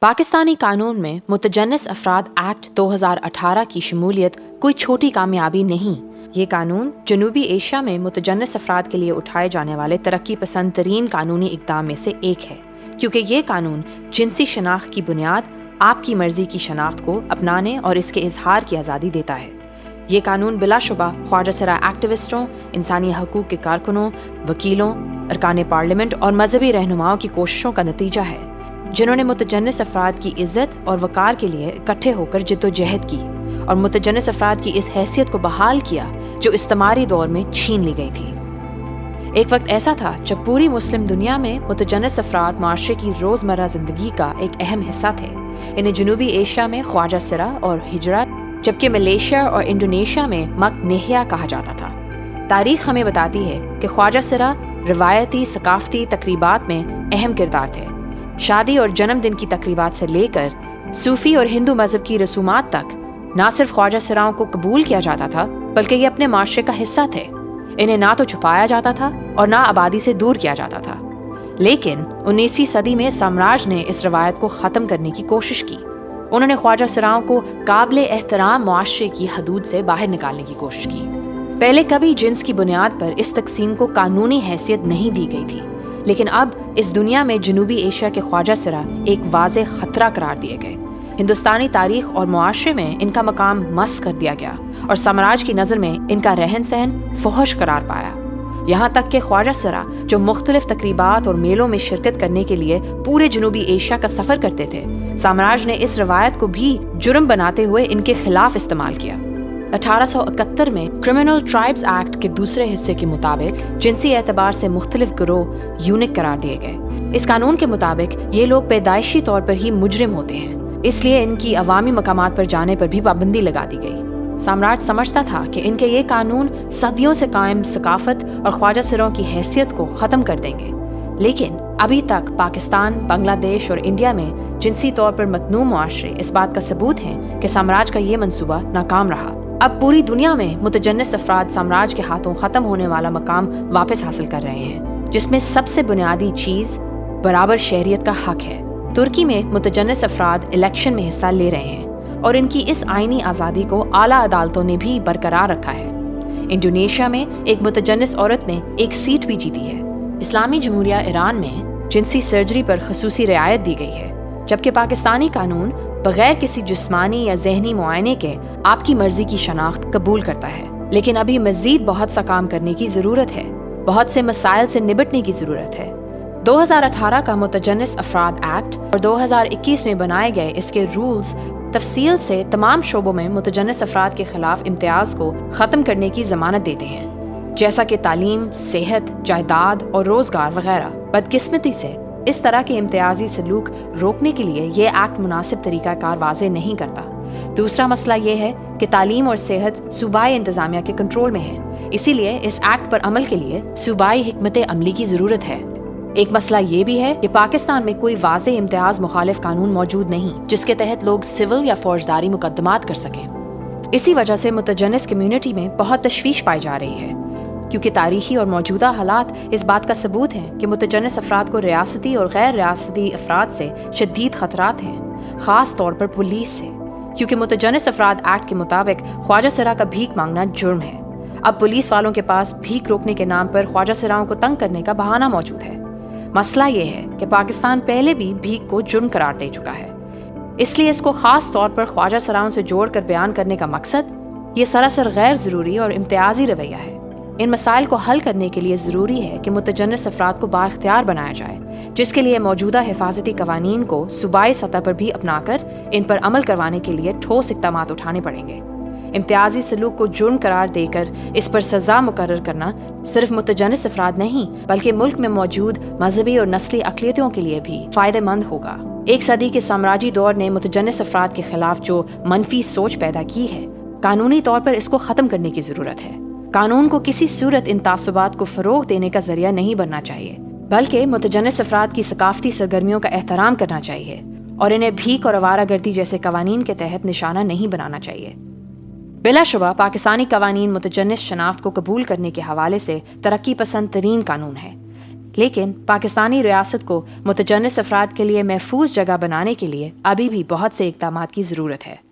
پاکستانی قانون میں متجنس افراد ایکٹ 2018 کی شمولیت کوئی چھوٹی کامیابی نہیں۔ یہ قانون جنوبی ایشیا میں متجنس افراد کے لیے اٹھائے جانے والے ترقی پسند ترین قانونی اقدام میں سے ایک ہے، کیونکہ یہ قانون جنسی شناخت کی بنیاد آپ کی مرضی کی شناخت کو اپنانے اور اس کے اظہار کی آزادی دیتا ہے۔ یہ قانون بلا شبہ خواجہ سرا ایکٹیوسٹوں، انسانی حقوق کے کارکنوں، وکیلوں، ارکان پارلیمنٹ اور مذہبی رہنماؤں کی کوششوں کا نتیجہ ہے، جنہوں نے متجنس افراد کی عزت اور وقار کے لیے اکٹھے ہو کر جدوجہد کی اور متجنس افراد کی اس حیثیت کو بحال کیا جو استعماری دور میں چھین لی گئی تھی۔ ایک وقت ایسا تھا جب پوری مسلم دنیا میں متجنس افراد معاشرے کی روزمرہ زندگی کا ایک اہم حصہ تھے۔ انہیں جنوبی ایشیا میں خواجہ سرا اور ہجرا، جبکہ ملیشیا اور انڈونیشیا میں مک نہیا کہا جاتا تھا۔ تاریخ ہمیں بتاتی ہے کہ خواجہ سرا روایتی ثقافتی تقریبات میں اہم کردار تھے۔ شادی اور جنم دن کی تقریبات سے لے کر صوفی اور ہندو مذہب کی رسومات تک نہ صرف خواجہ سراؤں کو قبول کیا جاتا تھا بلکہ یہ اپنے معاشرے کا حصہ تھے۔ انہیں نہ تو چھپایا جاتا تھا اور نہ آبادی سے دور کیا جاتا تھا۔ لیکن 19ویں صدی میں سامراج نے اس روایت کو ختم کرنے کی کوشش کی۔ انہوں نے خواجہ سراؤں کو قابل احترام معاشرے کی حدود سے باہر نکالنے کی کوشش کی۔ پہلے کبھی جنس کی بنیاد پر اس تقسیم کو قانونی حیثیت نہیں دی گئی تھی، لیکن اب اس دنیا میں جنوبی ایشیا کے خواجہ سرا ایک واضح خطرہ قرار دیے گئے۔ ہندوستانی تاریخ اور معاشرے میں ان کا مقام مس کر دیا گیا اور سامراج کی نظر میں ان کا رہن سہن فحش قرار پایا۔ یہاں تک کہ خواجہ سرا جو مختلف تقریبات اور میلوں میں شرکت کرنے کے لیے پورے جنوبی ایشیا کا سفر کرتے تھے، سامراج نے اس روایت کو بھی جرم بناتے ہوئے ان کے خلاف استعمال کیا۔ 1871 میں کرمنل ٹرائبز ایکٹ کے دوسرے حصے کے مطابق جنسی اعتبار سے مختلف گروہ یونک قرار دیے گئے۔ اس قانون کے مطابق یہ لوگ پیدائشی طور پر ہی مجرم ہوتے ہیں، اس لیے ان کی عوامی مقامات پر جانے پر بھی پابندی لگا دی گئی۔ سامراج سمجھتا تھا کہ ان کے یہ قانون صدیوں سے قائم ثقافت اور خواجہ سروں کی حیثیت کو ختم کر دیں گے، لیکن ابھی تک پاکستان، بنگلہ دیش اور انڈیا میں جنسی طور پر متنوع معاشرے اس بات کا ثبوت ہیں کہ سامراج کا یہ منصوبہ ناکام رہا۔ اب پوری دنیا میں متجنس افراد سامراج کے ہاتھوں ختم ہونے والا مقام واپس حاصل کر رہے ہیں، جس میں سب سے بنیادی چیز برابر شہریت کا حق ہے۔ ترکی میں متجنس افراد الیکشن میں حصہ لے رہے ہیں اور ان کی اس آئینی آزادی کو اعلیٰ عدالتوں نے بھی برقرار رکھا ہے۔ انڈونیشیا میں ایک متجنس عورت نے ایک سیٹ بھی جیتی ہے۔ اسلامی جمہوریہ ایران میں جنسی سرجری پر خصوصی رعایت دی گئی ہے، جبکہ پاکستانی قانون بغیر کسی جسمانی یا ذہنی معائنے کے آپ کی مرضی کی شناخت قبول کرتا ہے۔ لیکن ابھی مزید بہت سا کام کرنے کی ضرورت ہے، بہت سے مسائل سے نبٹنے کی ضرورت ہے۔ 2018 کا متجنس افراد ایکٹ اور 2021 میں بنائے گئے اس کے رولز تفصیل سے تمام شعبوں میں متجنس افراد کے خلاف امتیاز کو ختم کرنے کی ضمانت دیتے ہیں، جیسا کہ تعلیم، صحت، جائیداد اور روزگار وغیرہ۔ بدقسمتی سے اس طرح کے امتیازی سلوک روکنے کے لیے یہ ایکٹ مناسب طریقہ کار واضح نہیں کرتا۔ دوسرا مسئلہ یہ ہے کہ تعلیم اور صحت صوبائی انتظامیہ کے کنٹرول میں ہے، اسی لیے اس ایکٹ پر عمل کے لیے صوبائی حکمت عملی کی ضرورت ہے۔ ایک مسئلہ یہ بھی ہے کہ پاکستان میں کوئی واضح امتیاز مخالف قانون موجود نہیں جس کے تحت لوگ سول یا فوجداری مقدمات کر سکیں۔ اسی وجہ سے متجنس کمیونٹی میں بہت تشویش پائی جا رہی ہے، کیونکہ تاریخی اور موجودہ حالات اس بات کا ثبوت ہیں کہ متجنس افراد کو ریاستی اور غیر ریاستی افراد سے شدید خطرات ہیں، خاص طور پر پولیس سے، کیونکہ متجنس افراد ایکٹ کے مطابق خواجہ سرا کا بھیک مانگنا جرم ہے۔ اب پولیس والوں کے پاس بھیک روکنے کے نام پر خواجہ سراؤں کو تنگ کرنے کا بہانہ موجود ہے۔ مسئلہ یہ ہے کہ پاکستان پہلے بھی بھیک کو جرم قرار دے چکا ہے، اس لیے اس کو خاص طور پر خواجہ سراؤں سے جوڑ کر بیان کرنے کا مقصد یہ سراسر غیر ضروری اور امتیازی رویہ ہے۔ ان مسائل کو حل کرنے کے لیے ضروری ہے کہ متجنس افراد کو بااختیار بنایا جائے، جس کے لیے موجودہ حفاظتی قوانین کو صوبائی سطح پر بھی اپنا کر ان پر عمل کروانے کے لیے ٹھوس اقدامات اٹھانے پڑیں گے۔ امتیازی سلوک کو جرم قرار دے کر اس پر سزا مقرر کرنا صرف متجنس افراد نہیں بلکہ ملک میں موجود مذہبی اور نسلی اقلیتوں کے لیے بھی فائدہ مند ہوگا۔ ایک صدی کے سامراجی دور نے متجنس افراد کے خلاف جو منفی سوچ پیدا کی ہے، قانونی طور پر اس کو ختم کرنے کی ضرورت ہے۔ قانون کو کسی صورت ان تعصبات کو فروغ دینے کا ذریعہ نہیں بننا چاہیے، بلکہ متجنس افراد کی ثقافتی سرگرمیوں کا احترام کرنا چاہیے اور انہیں بھیک اور آوارہ گردی جیسے قوانین کے تحت نشانہ نہیں بنانا چاہیے۔ بلا شبہ پاکستانی قوانین متجنس شناخت کو قبول کرنے کے حوالے سے ترقی پسند ترین قانون ہے۔ لیکن پاکستانی ریاست کو متجنس افراد کے لیے محفوظ جگہ بنانے کے لیے ابھی بھی بہت سے اقدامات کی ضرورت ہے۔